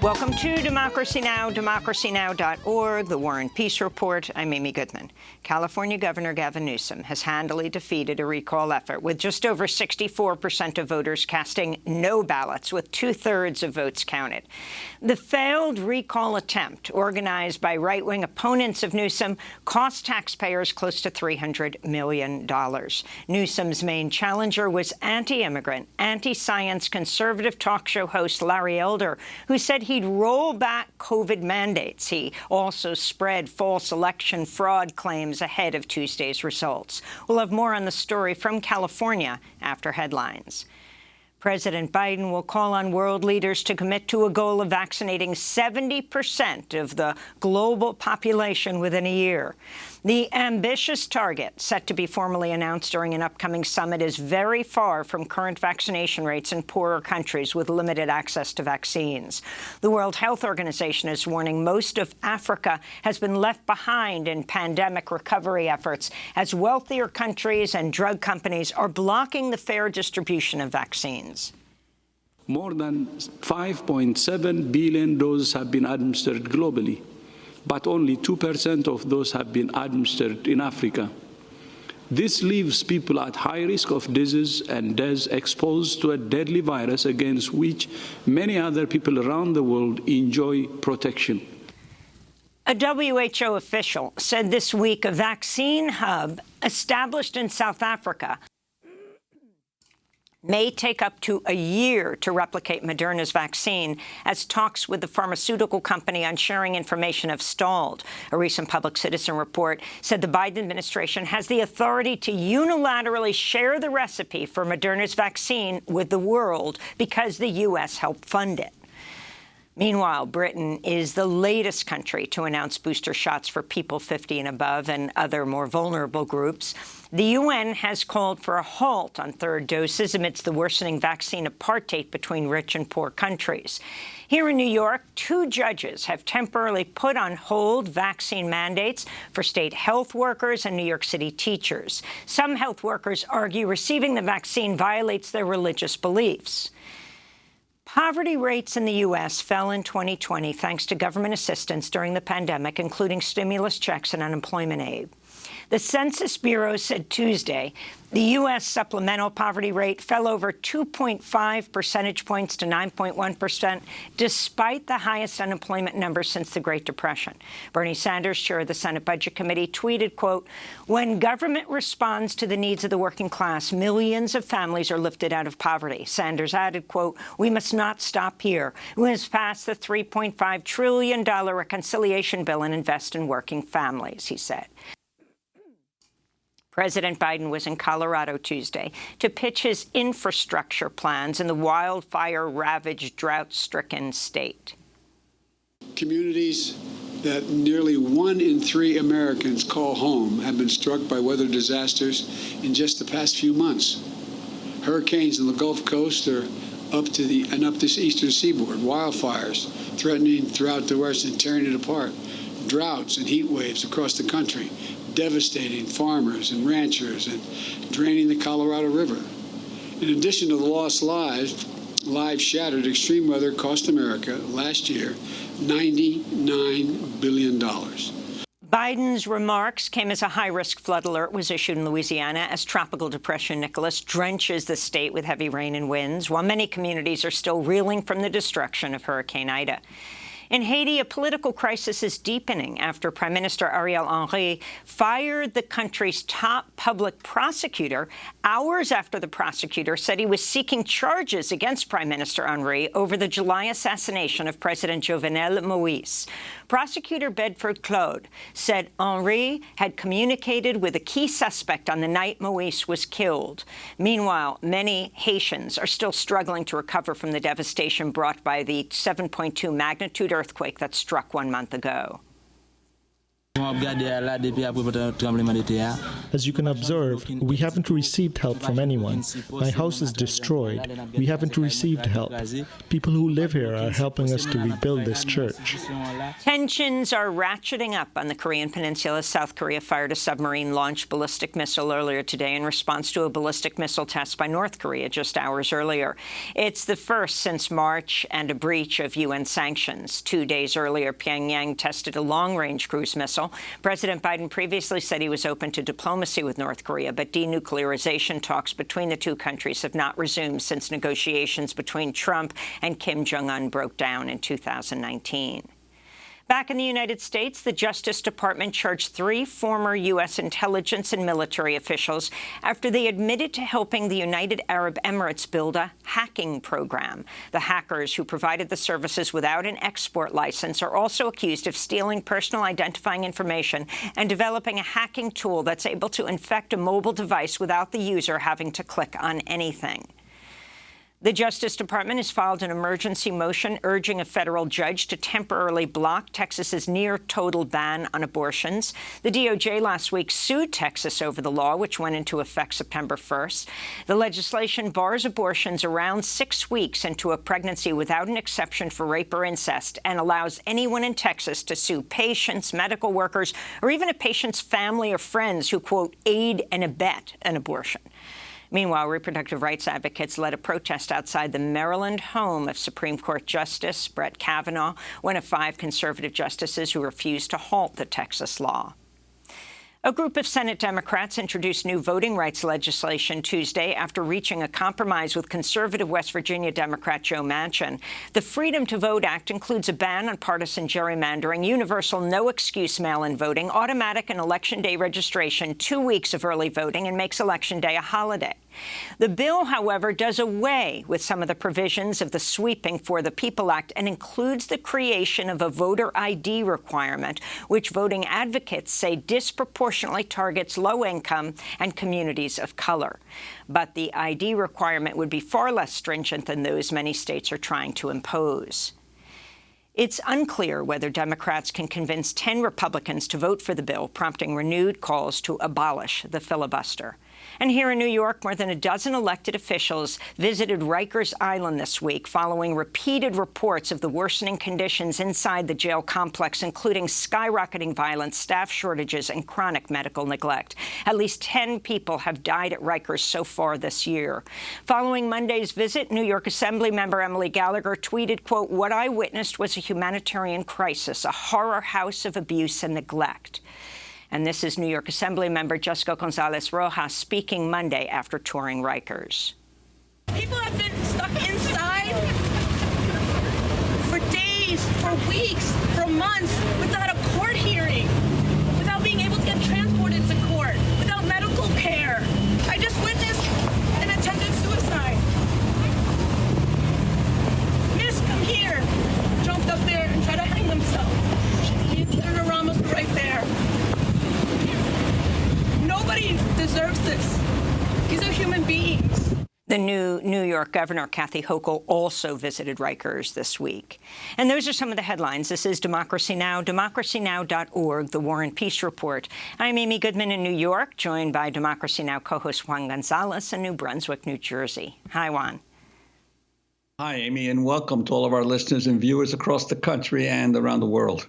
Welcome to Democracy Now!, democracynow.org, The War and Peace Report. I'm Amy Goodman. California Governor Gavin Newsom has handily defeated a recall effort with just over 64% of voters casting no ballots, with 2/3 of votes counted. The failed recall attempt, organized by right-wing opponents of Newsom, cost taxpayers close to $300 million. Newsom's main challenger was anti-immigrant, anti-science conservative talk show host Larry Elder, who said he'd roll back COVID mandates. He also spread false election fraud claims ahead of Tuesday's results. We'll have more on the story from California after headlines. President Biden will call on world leaders to commit to a goal of vaccinating 70% of the global population within a year. The ambitious target, set to be formally announced during an upcoming summit, is very far from current vaccination rates in poorer countries with limited access to vaccines. The World Health Organization is warning most of Africa has been left behind in pandemic recovery efforts as wealthier countries and drug companies are blocking the fair distribution of vaccines. More than 5.7 billion doses have been administered globally, but only 2% of those have been administered in Africa. This leaves people at high risk of disease and death, exposed to a deadly virus against which many other people around the world enjoy protection. A WHO official said this week a vaccine hub established in South Africa may take up to a year to replicate Moderna's vaccine, as talks with the pharmaceutical company on sharing information have stalled. A recent Public Citizen report said the Biden administration has the authority to unilaterally share the recipe for Moderna's vaccine with the world because the U.S. helped fund it. Meanwhile, Britain is the latest country to announce booster shots for people 50 and above and other more vulnerable groups. The UN has called for a halt on third doses amidst the worsening vaccine apartheid between rich and poor countries. Here in New York, 2 judges have temporarily put on hold vaccine mandates for state health workers and New York City teachers. Some health workers argue receiving the vaccine violates their religious beliefs. Poverty rates in the U.S. fell in 2020 thanks to government assistance during the pandemic, including stimulus checks and unemployment aid. The Census Bureau said Tuesday the U.S. supplemental poverty rate fell over 2.5 percentage points to 9.1%, despite the highest unemployment number since the Great Depression. Bernie Sanders, chair of the Senate Budget Committee, tweeted, quote, "When government responds to the needs of the working class, millions of families are lifted out of poverty." Sanders added, quote, "We must not stop here. We must pass the $3.5 trillion reconciliation bill and invest in working families," he said. President Biden was in Colorado Tuesday to pitch his infrastructure plans in the wildfire-ravaged, drought-stricken state. Communities that nearly 1 in 3 Americans call home have been struck by weather disasters in just the past few months. Hurricanes in the Gulf Coast are up this eastern seaboard. Wildfires threatening throughout the West and tearing it apart. Droughts and heat waves across the country, devastating farmers and ranchers and draining the Colorado River. In addition to the lost lives shattered, extreme weather cost America last year $99 billion. Biden's remarks came as a high-risk flood alert was issued in Louisiana as Tropical Depression Nicholas drenches the state with heavy rain and winds, while many communities are still reeling from the destruction of Hurricane Ida. In Haiti, a political crisis is deepening after Prime Minister Ariel Henry fired the country's top public prosecutor hours after the prosecutor said he was seeking charges against Prime Minister Henry over the July assassination of President Jovenel Moïse. Prosecutor Bedford Claude said Henry had communicated with a key suspect on the night Moïse was killed. Meanwhile, many Haitians are still struggling to recover from the devastation brought by the 7.2 magnitude earthquake that struck 1 month ago. As you can observe, we haven't received help from anyone. My house is destroyed. We haven't received help. People who live here are helping us to rebuild this church. Tensions are ratcheting up on the Korean peninsula as South Korea fired a submarine-launched ballistic missile earlier today in response to a ballistic missile test by North Korea just hours earlier. It's the first since March and a breach of UN sanctions. 2 days earlier, Pyongyang tested a long-range cruise missile. President Biden previously said he was open to diplomacy with North Korea, but denuclearization talks between the two countries have not resumed since negotiations between Trump and Kim Jong-un broke down in 2019. Back in the United States, the Justice Department charged 3 former U.S. intelligence and military officials after they admitted to helping the United Arab Emirates build a hacking program. The hackers who provided the services without an export license are also accused of stealing personal identifying information and developing a hacking tool that's able to infect a mobile device without the user having to click on anything. The Justice Department has filed an emergency motion urging a federal judge to temporarily block Texas's near-total ban on abortions. The DOJ last week sued Texas over the law, which went into effect September 1st. The legislation bars abortions around 6 weeks into a pregnancy without an exception for rape or incest and allows anyone in Texas to sue patients, medical workers, or even a patient's family or friends who, quote, aid and abet an abortion. Meanwhile, reproductive rights advocates led a protest outside the Maryland home of Supreme Court Justice Brett Kavanaugh, one of 5 conservative justices who refused to halt the Texas law. A group of Senate Democrats introduced new voting rights legislation Tuesday after reaching a compromise with conservative West Virginia Democrat Joe Manchin. The Freedom to Vote Act includes a ban on partisan gerrymandering, universal no-excuse mail-in voting, automatic and Election Day registration, 2 weeks of early voting, and makes Election Day a holiday. The bill, however, does away with some of the provisions of the sweeping For the People Act and includes the creation of a voter ID requirement, which voting advocates say disproportionately targets low-income and communities of color. But the ID requirement would be far less stringent than those many states are trying to impose. It's unclear whether Democrats can convince 10 Republicans to vote for the bill, prompting renewed calls to abolish the filibuster. And here in New York, more than a dozen elected officials visited Rikers Island this week following repeated reports of the worsening conditions inside the jail complex, including skyrocketing violence, staff shortages, and chronic medical neglect. At least 10 people have died at Rikers so far this year. Following Monday's visit, New York Assembly member Emily Gallagher tweeted, quote, "What I witnessed was a humanitarian crisis, a horror house of abuse and neglect." And this is New York Assembly member Jessica Gonzalez Rojas speaking Monday after touring Rikers. People have been stuck inside for days, for weeks, for months, without a court hearing, without being able to get transported to court, without medical care. I just witnessed an attempted suicide. Miss, come here. Jumped up there and tried to hang himself. Senator Ramos right there. Nobody deserves this. These are human beings. The new New York Governor, Kathy Hochul, also visited Rikers this week. And those are some of the headlines. This is Democracy Now!, democracynow.org, The War and Peace Report. I'm Amy Goodman in New York, joined by Democracy Now! Co-host Juan Gonzalez in New Brunswick, New Jersey. Hi, Juan. Hi, Amy, and welcome to all of our listeners and viewers across the country and around the world.